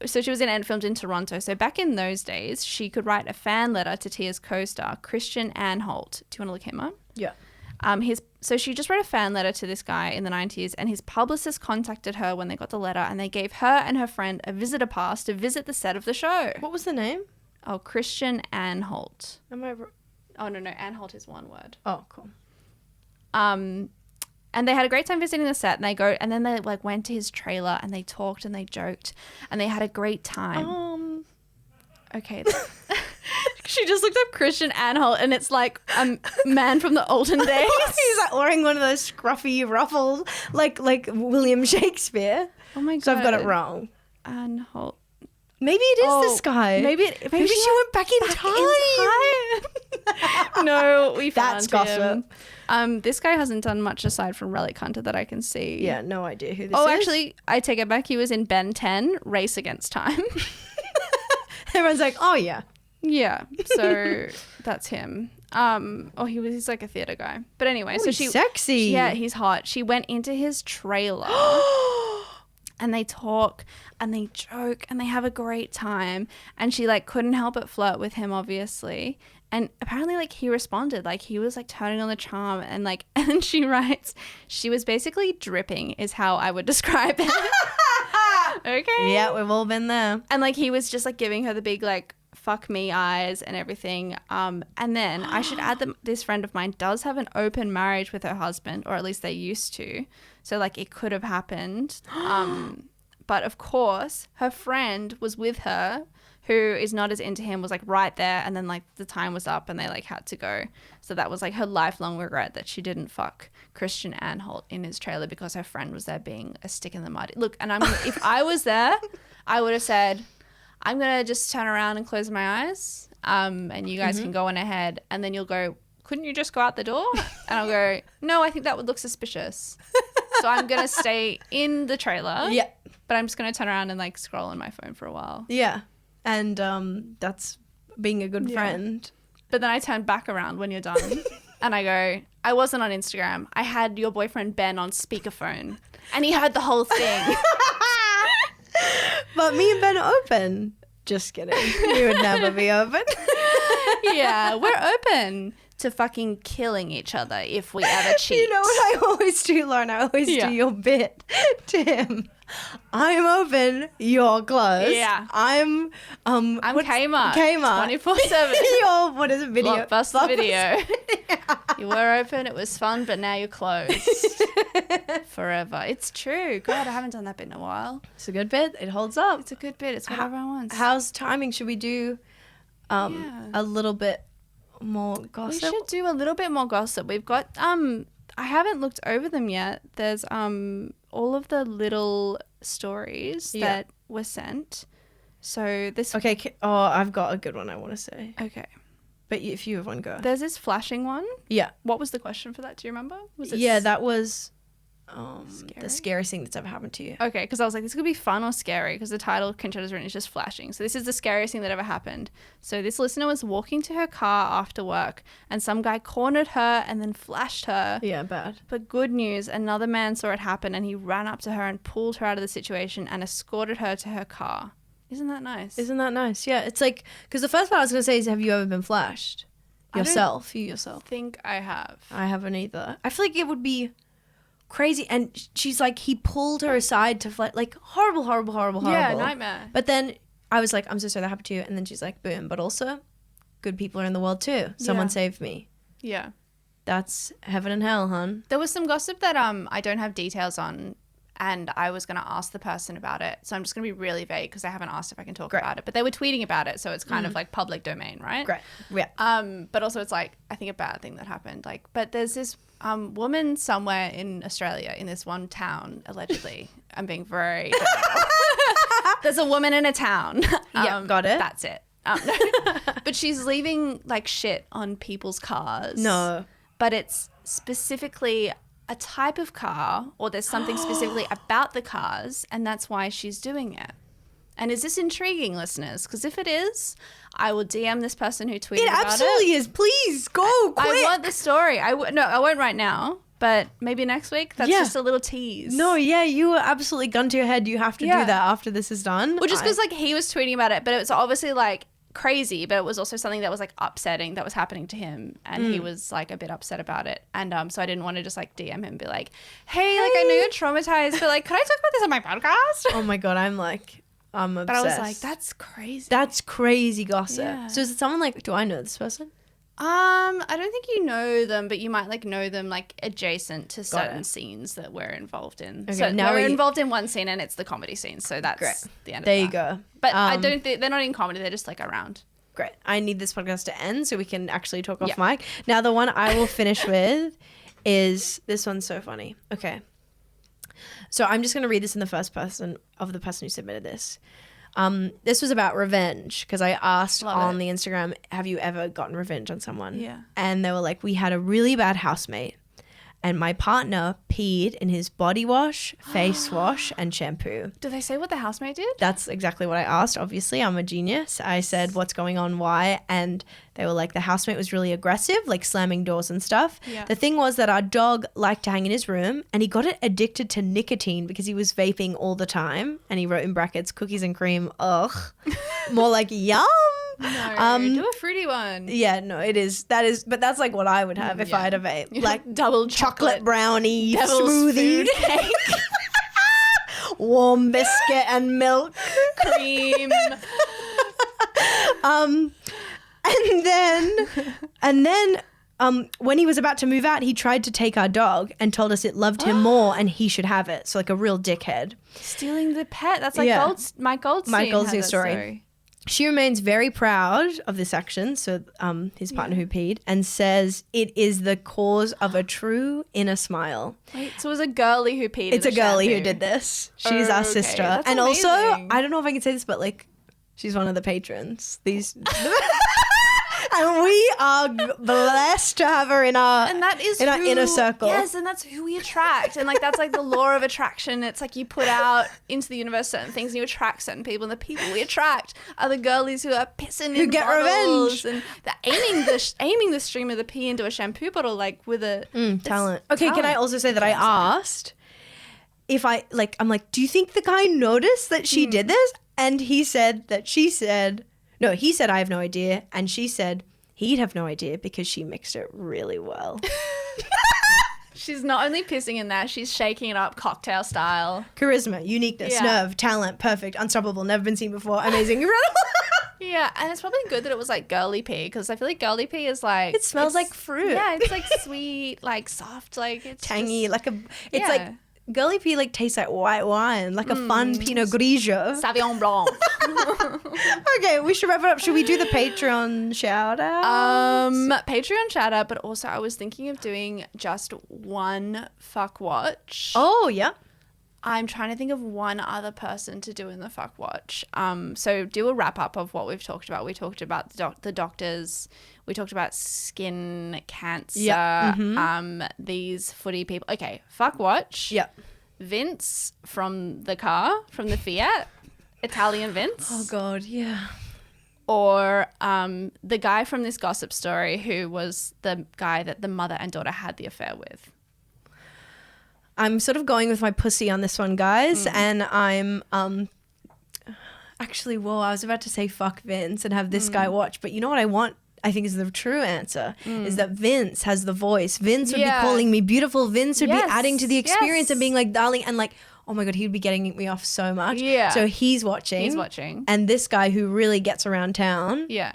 So she was in and filmed in Toronto. So back in those days, she could write a fan letter to Tia's co-star, Christian Anholt. Do you want to look him up? Yeah. So she just wrote a fan letter to this guy in the 90s, and his publicist contacted her when they got the letter, and they gave her and her friend a visitor pass to visit the set of the show. What was the name? Oh, Christian Anholt. Am I? Oh, no. Anholt is one word. Oh, cool. And they had a great time visiting the set, and then they like went to his trailer and they talked and they joked and they had a great time. Okay. She just looked up Christian Anholt and it's like a man from the olden days. He's like wearing one of those scruffy ruffles, like William Shakespeare. Oh my God. So I've got it wrong. Anholt. Maybe it is this guy. Maybe she went back in time. No, we found That's gossip. him. This guy hasn't done much aside from Relic Hunter that I can see. Yeah, no idea who this is. Oh, actually, I take it back. He was in Ben 10, Race Against Time. Everyone's like, oh yeah. Yeah, so that's him. He's like a theater guy. But anyway, so she's sexy. Yeah, he's hot. She went into his trailer and they talk and they joke and they have a great time. And she like couldn't help but flirt with him, obviously. And apparently like he responded, like he was like turning on the charm and like, and she writes, she was basically dripping is how I would describe it. Okay. Yeah, we've all been there. And like he was just like giving her the big like fuck me eyes and everything. And then I should add that this friend of mine does have an open marriage with her husband, or at least they used to. So like it could have happened. But of course her friend was with her, who is not as into him, was like right there, and then like the time was up and they like had to go. So that was like her lifelong regret that she didn't fuck Christian Anholt in his trailer because her friend was there being a stick in the mud. Look, and if I was there, I would have said, I'm gonna just turn around and close my eyes, and you guys can go on ahead. And then you'll go, couldn't you just go out the door? And I'll go, no, I think that would look suspicious. So I'm gonna stay in the trailer. Yeah, but I'm just gonna turn around and like scroll on my phone for a while. Yeah. And that's being a good friend. But then I turn back around when you're done and I go, I wasn't on Instagram. I had your boyfriend Ben on speakerphone and he heard the whole thing. But me and Ben are open. Just kidding. We would never be open. Yeah, we're open to fucking killing each other if we ever cheat. You know what I always do, Lauren? I always do your bit to him. I'm open, you're closed. Yeah. I'm Kmart. 24/7. What is it? Video. Blockbuster Video. You were open, it was fun, but now you're closed. Forever. It's true. God, I haven't done that bit in a while. It's a good bit. It holds up. It's a good bit. It's what everyone wants. How's timing? Should we do a little bit more gossip? We should do a little bit more gossip. We've got I haven't looked over them yet. There's all of the little stories that were sent. So this Okay, I've got a good one I want to say. Okay. But if you have one, go. There's this flashing one. Yeah. What was the question for that? Do you remember? Was it that was the scariest thing that's ever happened to you. Okay, because I was like, this could be fun or scary because the title Concetta's written is just flashing. So this is the scariest thing that ever happened. So this listener was walking to her car after work and some guy cornered her and then flashed her. Yeah, bad. But good news, another man saw it happen and he ran up to her and pulled her out of the situation and escorted her to her car. Isn't that nice? Isn't that nice? Yeah, it's like, because the first part I was going to say is, have you ever been flashed? Yourself. You yourself. I think I have. I haven't either. I feel like it would be crazy. And she's like, he pulled her aside to fly, like horrible. Yeah, nightmare. But then I was like, I'm so sorry that happened to you. And then she's like, boom. But also, good people are in the world too. Someone saved me. Yeah. That's heaven and hell, hon. There was some gossip that I don't have details on. And I was going to ask the person about it. So I'm just going to be really vague because I haven't asked if I can talk about it. But they were tweeting about it. So it's kind of like public domain, right? Great. Yeah. But also it's like, I think a bad thing that happened. Like, but there's this woman somewhere in Australia in this one town, allegedly. I'm being very... There's a woman in a town. Yeah, got it. That's it. No. But she's leaving like shit on people's cars. No. But it's specifically... a type of car, or there's something specifically about the cars, and that's why she's doing it. And is this intriguing, listeners? Because if it is, I will DM this person who tweeted about it. It absolutely is. Please go quick. I want the story. No, I won't right now, but maybe next week. That's just a little tease. No, yeah, you were absolutely gun to your head. You have to do that after this is done. Well, just because like he was tweeting about it, but it was obviously like crazy, but it was also something that was like upsetting that was happening to him, and he was like a bit upset about it, and so I didn't want to just like DM him and be like, hey, like I know you're traumatized, but like could I talk about this on my podcast? Oh my god, I'm obsessed. But I was like, that's crazy. That's crazy gossip. Yeah. So is it someone like, do I know this person? I don't think you know them, but you might like know them like adjacent to certain scenes that we're involved in. Okay, so now we're involved in one scene and it's the comedy scene. So that's the end of that. There you go. But I don't think they're not in comedy. They're just like around. Great. I need this podcast to end so we can actually talk off mic. Now the one I will finish with is, this one's so funny. Okay. So I'm just going to read this in the first person of the person who submitted this. This was about revenge because I asked Love on it. the Instagram, have you ever gotten revenge on someone? Yeah. And they were like, we had a really bad housemate and my partner peed in his body wash, face wash and shampoo. Do they say what the housemate did? That's exactly what I asked. Obviously, I'm a genius. I said, what's going on? Why? And they were like, the housemate was really aggressive, like slamming doors and stuff. Yeah. The thing was that our dog liked to hang in his room and he got it addicted to nicotine because he was vaping all the time. And he wrote in brackets, cookies and cream, ugh. More like, yum. No, do a fruity one. Yeah, no, it is. But that's like what I would have if I had a vape. Like double chocolate brownie, devil's smoothie, food cake. warm biscuit and milk. Cream. And then when he was about to move out, he tried to take our dog and told us it loved him more and he should have it. So like a real dickhead. Stealing the pet. That's like Yeah. Mike Goldstein. Goldstein had that story. She remains very proud of this action, so his partner who peed, and says it is the cause of a true inner smile. Wait, so it was a girlie who peed. It's in a the girlie who shampoo. did this. She's our Okay, sister. that's And also, amazing. I don't know if I can say this, but like she's one of the patrons. And we are blessed to have her in our And that is our inner circle. Yes, and that's who we attract. And like that's like the law of attraction. It's like you put out into the universe certain things and you attract certain people, and the people we attract are the girlies who are pissing in get bottles revenge. and they're aiming the stream of the pee into a shampoo bottle like with a talent. Okay, can I talent. also say that I asked if I'm like, do you think the guy noticed that she did this? And he said that he said, I have no idea. And she said he'd have no idea because she mixed it really well. She's not only pissing in that, she's shaking it up cocktail style. Charisma, uniqueness, Yeah. nerve, talent, perfect, unstoppable, never been seen before, amazing, incredible. Yeah, and it's probably good that it was like girly pee because I feel like girly pee is like It smells it's- like fruit. Yeah, it's like sweet, like soft, like it's Tangy, just, it's like girly pee like tastes like white wine, like a fun Pinot Grigio. Sauvignon Blanc. Okay, we should wrap it up. Should we do the Patreon shout out? Patreon shout out, but also I was thinking of doing just one fuck watch. Oh, yeah. I'm trying to think of one other person to do in the fuck watch. So do a wrap up of what we've talked about. We talked about the doctors. We talked about skin cancer. Yeah. These footy people. Okay, fuck watch. Yeah. Vince from the Fiat, Italian Vince. Oh, God, yeah. Or the guy from this gossip story who was the guy that the mother and daughter had the affair with. I'm sort of going with my pussy on this one, guys. And I'm actually, I was about to say fuck Vince and have this guy watch. But you know what I want? I think is the true answer is that Vince has the voice. Vince would be calling me beautiful. Vince would be adding to the experience and being like, darling, and like, oh my God, he would be getting me off so much. Yeah. So he's watching. And this guy who really gets around town Yeah.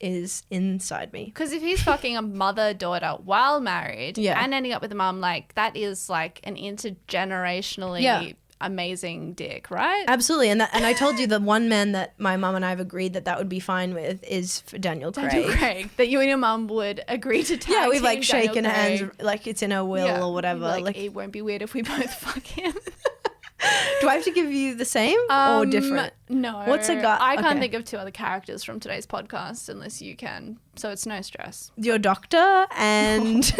is inside me. Because if he's fucking a mother-daughter while married and ending up with a mum, like that is like an intergenerationally amazing dick, right? Absolutely. And I told you the one man that my mum and I have agreed that would be fine with is for Daniel Craig. That you and your mum would agree to tag Yeah, we've team like Daniel shaken hands Craig. like it's in our will or whatever. Like it won't be weird if we both fuck him. Do I have to give you the same or different? No. What's a guy? I can't okay. think of two other characters from today's podcast unless you can. So it's no stress. Your doctor and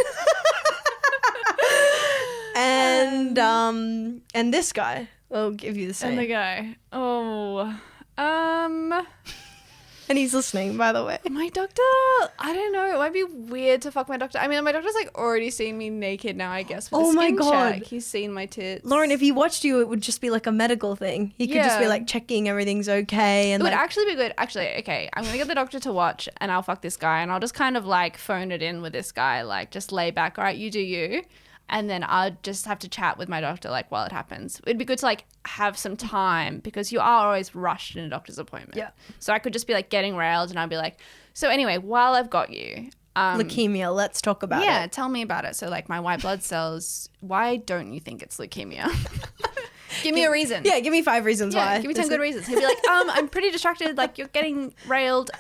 and this guy. I'll give you the same. And the guy. Oh. And he's listening, by the way. My doctor, I don't know. It might be weird to fuck my doctor. I mean, my doctor's like already seen me naked now, I guess. With Oh the my skin God. check. He's seen my tits. Lauren, if he watched you, it would just be like a medical thing. He could just be Yeah. like checking everything's okay. And It would like, actually be good. Actually, okay, I'm going to get the doctor to watch and I'll fuck this guy and I'll just kind of like phone it in with this guy, like just lay back. All right, you do you. And then I'll just have to chat with my doctor like while it happens. It'd be good to like have some time because you are always rushed in a doctor's appointment. Yeah. So I could just be like getting railed and I'd be like, so anyway, while I've got you. leukemia, let's talk about it. Yeah, tell me about it. So like my white blood cells, why don't you think it's leukemia? Give me a reason. Yeah, give me 5 reasons Yeah, why. give me 10 good reasons. He'd be like, I'm pretty distracted. Like you're getting railed.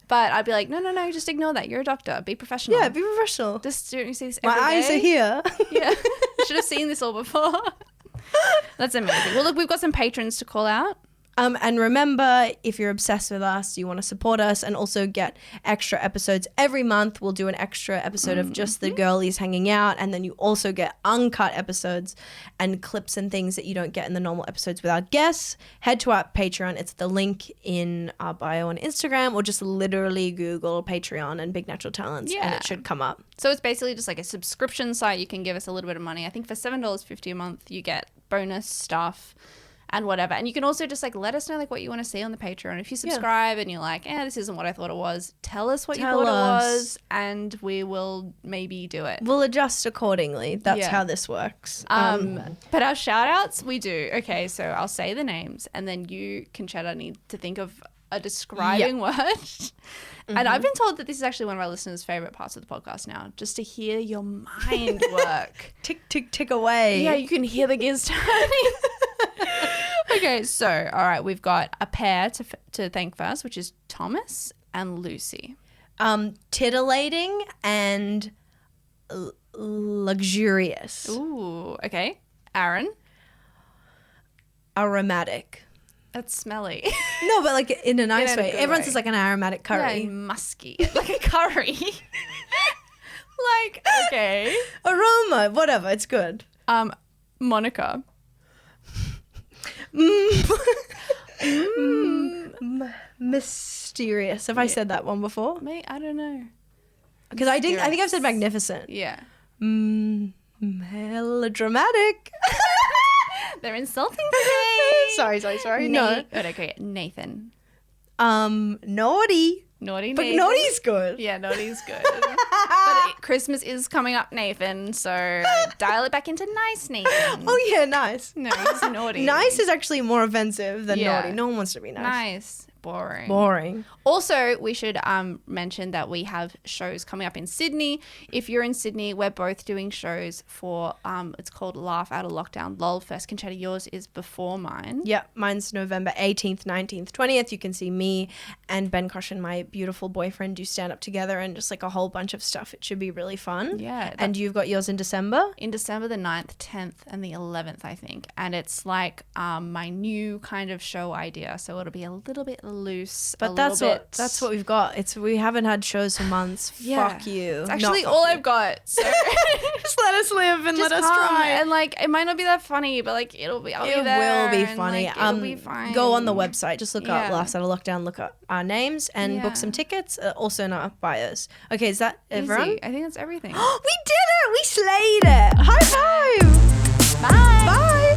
But I'd be like, no, just ignore that. You're a doctor. Be professional. Yeah, be professional. Just don't you see this My every eyes day? are here. Yeah. You should have seen this all before. That's amazing. Well, look, we've got some patrons to call out. And remember, if you're obsessed with us, you want to support us and also get extra episodes every month. We'll do an extra episode of just the girlies hanging out. And then you also get uncut episodes and clips and things that you don't get in the normal episodes with our guests. Head to our Patreon. It's the link in our bio on Instagram, or just literally Google Patreon and Big Natural Talents and it should come up. So it's basically just like a subscription site. You can give us a little bit of money. I think for $7.50 a month, you get bonus stuff and whatever. And you can also just like let us know like what you want to see on the Patreon. If you subscribe and you're like, this isn't what I thought it was, tell us what you thought it was and we will maybe do it. We'll adjust accordingly. That's how this works. But our shout outs, we do. Okay, so I'll say the names and then you, Concetta, need to think of a describing word. And I've been told that this is actually one of our listeners' favorite parts of the podcast now, just to hear your mind work. Tick, tick, tick away. Yeah, you can hear the gears turning. Okay, so, all right, we've got a pair to thank first, which is Thomas and Lucy. Titillating and luxurious. Ooh, okay. Aaron. Aromatic. That's smelly. No, but like in a nice way. Everyone way. says like an aromatic curry. Yeah, musky. Like a curry. Like, okay. Aroma, whatever, it's good. Monica. Mysterious. Have I said that one before? Mate, I don't know. Because I think I've said magnificent. Yeah. Melodramatic. They're insulting today. Sorry. No. Okay, Nathan. Naughty. Naughty But Nathan. naughty's good. Yeah, naughty's good. Christmas is coming up, Nathan, so dial it back into nice, Nathan. Oh, yeah, nice. No, he's naughty. Nice is actually more offensive than naughty. No one wants to be nice. Nice. Boring. Also, we should mention that we have shows coming up in Sydney. If you're in Sydney, we're both doing shows for, it's called Laugh Out of Lockdown LOL Fest. Concetta, yours is before mine. Yeah, mine's November 18th, 19th, 20th. You can see me and Ben Cushion, my beautiful boyfriend, do stand up together and just like a whole bunch of stuff. It should be really fun. Yeah. And you've got yours in December? In December the 9th, 10th, and the 11th, I think. And it's like my new kind of show idea. So it'll be a little bit loose. But that's what we've got. We haven't had shows for months. Yeah. Fuck you. It's actually all I've got. So just let us live and just let us come. try. And like it might not be that funny, but like I'll be there. It will be funny. Like, it'll be fine. Go on the website. Just look up Laughs Out of Lockdown. Look up our names and book some tickets. Also in our bios. Okay, is that everyone? Easy. I think that's everything. We did it. We slayed it. High five. Bye. Bye.